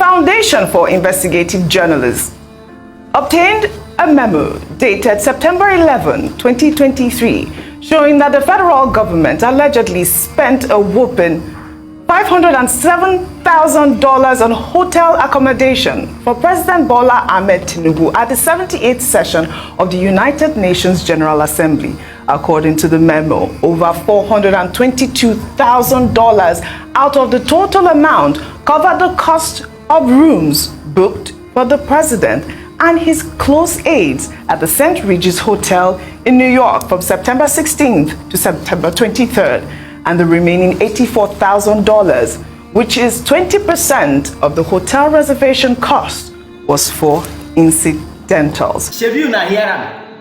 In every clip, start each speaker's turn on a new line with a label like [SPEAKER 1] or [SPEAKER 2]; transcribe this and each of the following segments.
[SPEAKER 1] Foundation for Investigative Journalists obtained a memo dated September 11, 2023, showing that the federal government allegedly spent a whopping $507,000 on hotel accommodation for President Bola Tinubu at the 78th session of the United Nations General Assembly. According to the memo, over $422,000 out of the total amount covered the cost of rooms booked for the president and his close aides at the St. Regis Hotel in New York from September 16th to September 23rd, and the remaining $84,000, which is 20% of the hotel reservation cost, was for incidentals.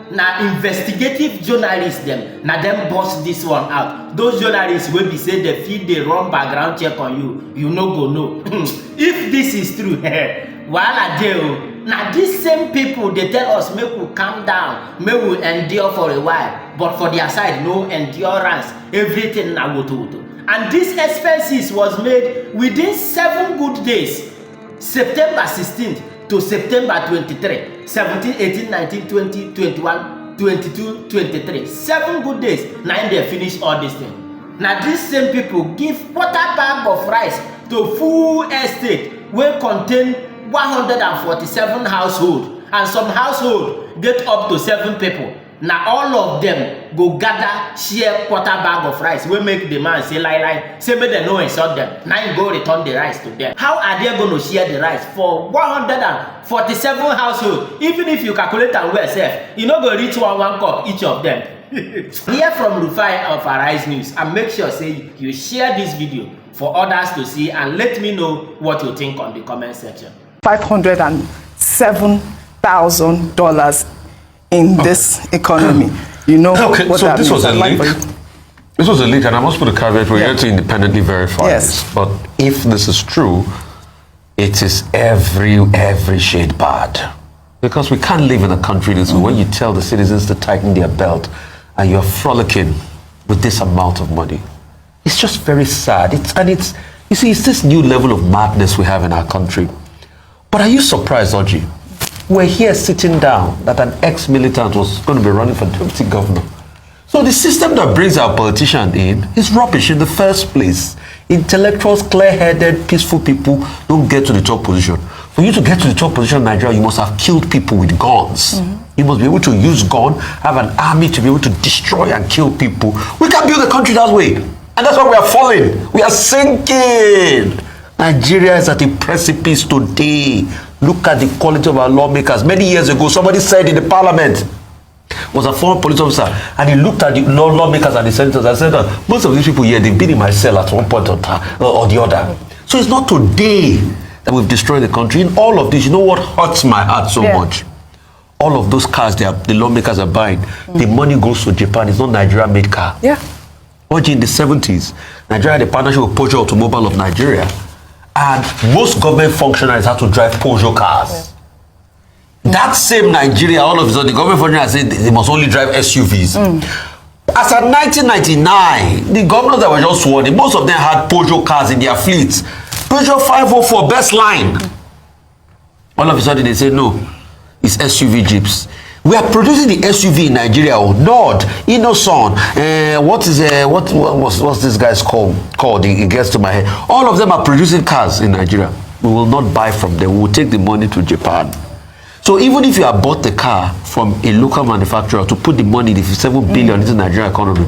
[SPEAKER 2] Na investigative journalists them boss this one out. Those journalists will be say they feed the wrong background check on you. You no go know. If this is true, while now these same people they tell us make we calm down, may we endure for a while, but for their side no endurance. Everything na woto. And these expenses was made within 7 good days, September 16th to September 23, 17, 18, 19, 20, 21, 22, 23. 7 good days. Now they finish all this thing. Now these same people give quarter bag of rice to full estate will contain 147 households, and some household get up to 7 people. Now all of them go gather share quarter bag of rice. We make the man say lie, say make they no insult them. Now you go return the rice to them. How are they going to share the rice for 147 households? Even if you calculate and well self, you know go reach one cup each of them. Hear from Rufai of Arise News and make sure say you share this video for others to see, and let me know what you think on the comment section.
[SPEAKER 1] $507,000 in this economy. You know what
[SPEAKER 3] so
[SPEAKER 1] that
[SPEAKER 3] this
[SPEAKER 1] means.
[SPEAKER 3] was a leak. This was a leak, and I must put a caveat for you to independently verify this. But if this is true, it is every shade bad. Because we can't live in a country this way when you tell the citizens to tighten their belt and you're frolicking with this amount of money. It's just very sad. It's this new level of madness we have in our country. But are you surprised, Oji? We're here sitting down that an ex-militant was going to be running for deputy governor. So the system that brings our politician in is rubbish in the first place. Intellectuals, clear-headed, peaceful people don't get to the top position. For you to get to the top position in Nigeria, you must have killed people with guns. You must be able to use gun, have an army to be able to destroy and kill people. We can't build a country that way. And that's why we are falling. We are sinking. Nigeria is at a precipice today. Look at the quality of our lawmakers. Many years ago, somebody said in the parliament, was a former police officer, and he looked at the lawmakers and the senators and said that most of these people here, they've been in my cell at one point or the other. So it's not today that we've destroyed the country. In all of this, you know what hurts my heart so much? All of those cars the lawmakers are buying, the money goes to Japan. It's not Nigeria-made car.
[SPEAKER 1] Yeah.
[SPEAKER 3] Watching in the 70s, Nigeria had a partnership with Peugeot Automobile of Nigeria, and most government functionaries had to drive Peugeot cars. That same Nigeria, all of a sudden, the government functionaries said they must only drive SUVs. As at 1999, the governors that were just sworn in, most of them had Peugeot cars in their fleets. Peugeot 504, best line. All of a sudden, they say, no, it's SUV Jeeps. We are producing the SUV in Nigeria. Nord, Innoson, what's this guy's called? It gets to my head. All of them are producing cars in Nigeria. We will not buy from them. We will take the money to Japan. So even if you have bought the car from a local manufacturer to put the money, the 7 billion into the Nigerian economy,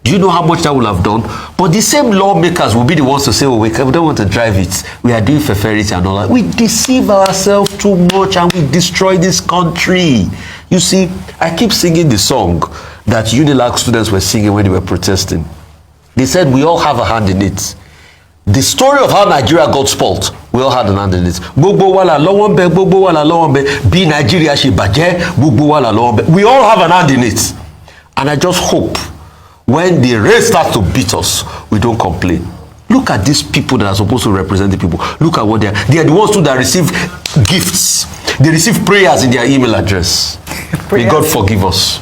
[SPEAKER 3] do you know how much that will have done? But the same lawmakers will be the ones to say, oh, we don't want to drive it. We are doing ferferity and all that. We deceive ourselves too much and we destroy this country. You see, I keep singing the song that UNILAG students were singing when they were protesting. They said we all have a hand in it. The story of how Nigeria got spoiled, we all had an hand in it. Be Nigeria, we all have an hand in it. And I just hope when the race starts to beat us, we don't complain. Look at these people that are supposed to represent the people. Look at what they are. They are the ones that receive gifts. They receive prayers in their email address. May God forgive us.